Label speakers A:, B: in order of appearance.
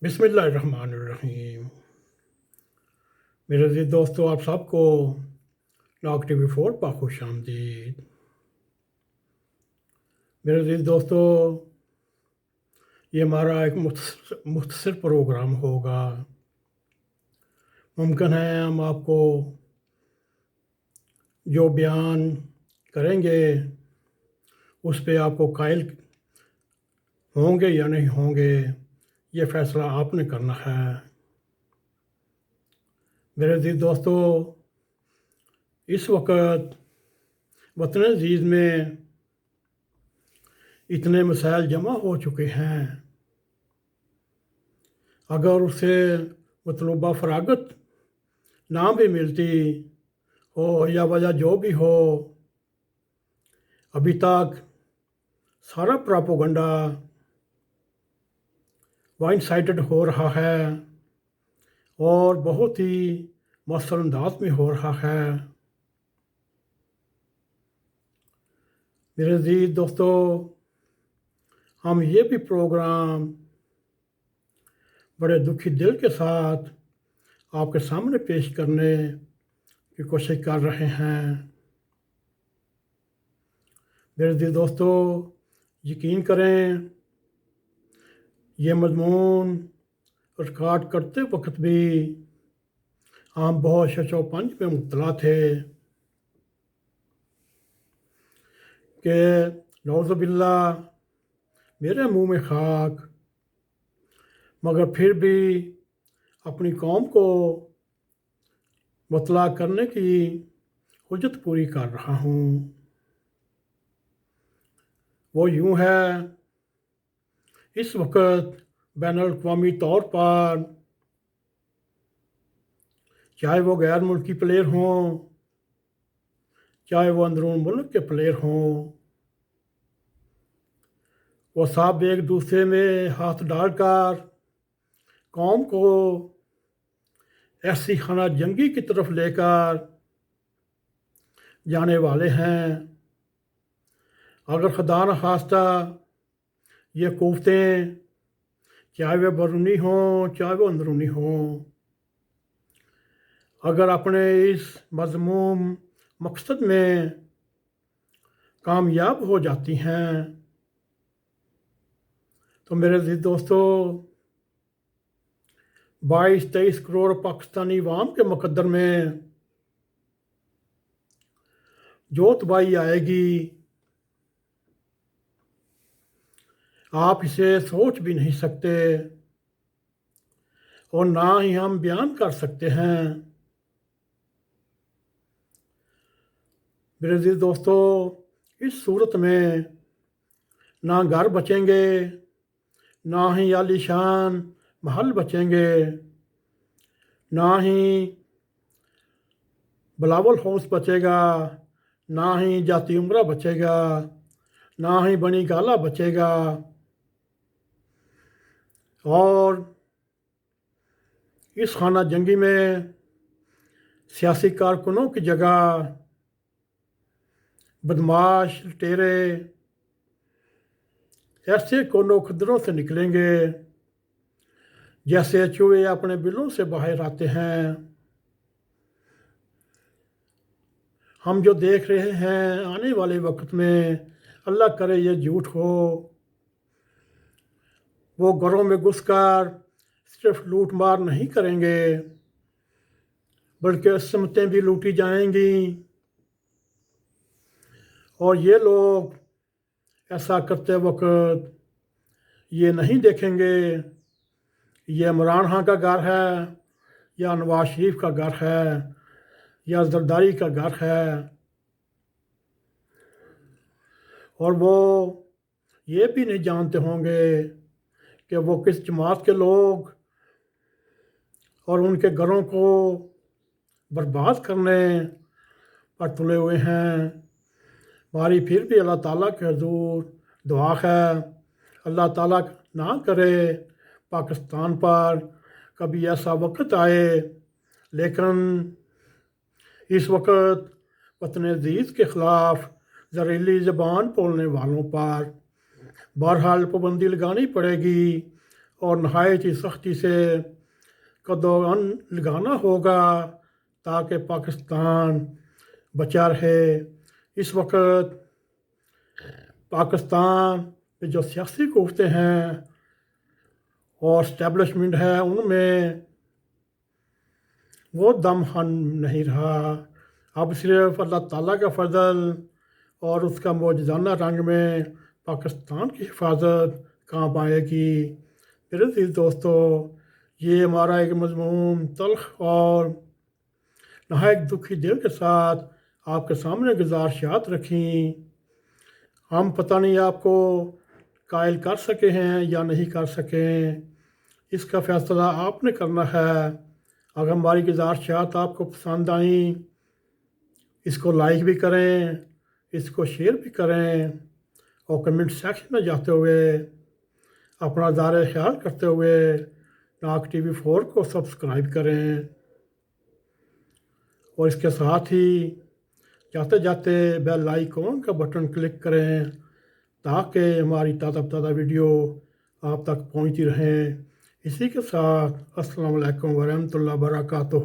A: بسم اللہ الرحمن الرحیم۔ میرے عزیز دوستو، آپ سب کو لاک ٹی وی 4 پر خوش آمدید۔ میرے عزیز دوستو، یہ ہمارا ایک مختصر پروگرام ہوگا۔ ممکن ہے ہم آپ کو جو بیان کریں گے اس پہ آپ کو قائل ہوں گے یا نہیں ہوں گے، یہ فیصلہ آپ نے کرنا ہے۔ میرے عزیز دوستو، اس وقت وطن عزیز میں اتنے مسائل جمع ہو چکے ہیں، اگر اسے مطلوبہ فراغت نہ بھی ملتی ہو یا وجہ جو بھی ہو، ابھی تک سارا پراپوگنڈا وائن سائٹڈ ہو رہا ہے اور بہت ہی مؤثر انداز میں ہو رہا ہے۔ میرے عزیز دوستو، ہم یہ بھی پروگرام بڑے دکھی دل کے ساتھ آپ کے سامنے پیش کرنے کی کوشش کر رہے ہیں۔ میرے عزیز دوستو، یقین کریں، یہ مضمون ریکارڈ کرتے وقت بھی ہم بہت شش و پنج میں مبتلا تھے کہ نعوذ باللہ میرے منہ میں خاک، مگر پھر بھی اپنی قوم کو مطلع کرنے کی حجت پوری کر رہا ہوں۔ وہ یوں ہے، اس وقت بین الاقوامی طور پر چاہے وہ غیر ملکی پلیئر ہوں، چاہے وہ اندرون ملک کے پلیئر ہوں، وہ سب ایک دوسرے میں ہاتھ ڈال کر قوم کو ایسی خانہ جنگی کی طرف لے کر جانے والے ہیں۔ اگر خدا نخواستہ یہ قوتیں، چاہے وہ بیرونی ہوں چاہے وہ اندرونی ہوں، اگر اپنے اس مذموم مقصد میں کامیاب ہو جاتی ہیں تو میرے عزیز دوستو، 22-23 کروڑ پاکستانی عوام کے مقدر میں جو تباہی آئے گی، آپ اسے سوچ بھی نہیں سکتے اور نہ ہی ہم بیان کر سکتے ہیں۔ میرے عزیز دوستو، اس صورت میں نہ گھر بچیں گے، نہ ہی عالی شان محل بچیں گے، نہ ہی بلاول ہاؤس بچے گا، نہ ہی جاتی عمرہ بچے گا، نہ ہی بنی گالا بچے گا، اور اس خانہ جنگی میں سیاسی کارکنوں کی جگہ بدماش لٹیرے ایسے کونوں خدروں سے نکلیں گے جیسے چوہے اپنے بلوں سے باہر آتے ہیں۔ ہم جو دیکھ رہے ہیں آنے والے وقت میں، اللہ کرے یہ جھوٹ ہو، وہ گھروں میں گھس کر صرف لوٹ مار نہیں کریں گے بلکہ سمتیں بھی لوٹی جائیں گی، اور یہ لوگ ایسا کرتے وقت یہ نہیں دیکھیں گے یہ عمران خان کا گھر ہے یا نواز شریف کا گھر ہے یا زرداری کا گھر ہے، اور وہ یہ بھی نہیں جانتے ہوں گے کہ وہ کس جماعت کے لوگ اور ان کے گھروں کو برباد کرنے پر تلے ہوئے ہیں۔ ہماری پھر بھی اللہ تعالیٰ کے حضور دعا ہے، اللہ تعالیٰ نہ کرے پاکستان پر کبھی ایسا وقت آئے، لیکن اس وقت وطن عزیز کے خلاف زہریلی زبان بولنے والوں پر بہرحال پابندی لگانی پڑے گی، اور نہایت ہی سختی سے قدغن لگانا ہوگا تاکہ پاکستان بچا رہے۔ اس وقت پاکستان میں جو سیاسی قوتیں ہیں اور اسٹیبلشمنٹ ہے، ان میں وہ دم ہن نہیں رہا۔ اب صرف اللہ تعالیٰ کا فضل اور اس کا معجزانہ رنگ میں پاکستان کی حفاظت کام آئے گی۔ میرے عزیز دوستو، یہ ہمارا ایک مضمون تلخ اور نہایت دکھی دل کے ساتھ آپ کے سامنے گزارشات رکھیں۔ ہم پتہ نہیں آپ کو قائل کر سکے ہیں یا نہیں کر سکیں، اس کا فیصلہ آپ نے کرنا ہے۔ اگر ہماری گزارشات آپ کو پسند آئیں، اس کو لائک بھی کریں، اس کو شیئر بھی کریں، اور کمنٹ سیکشن میں جاتے ہوئے اپنا اظہار خیال کرتے ہوئے N.a.q TV4 کو سبسکرائب کریں، اور اس کے ساتھ ہی جاتے جاتے بیل آئیکن کا بٹن کلک کریں تاکہ ہماری تازہ ویڈیو آپ تک پہنچتی رہیں۔ اسی کے ساتھ السلام علیکم ورحمۃ اللہ وبرکاتہ۔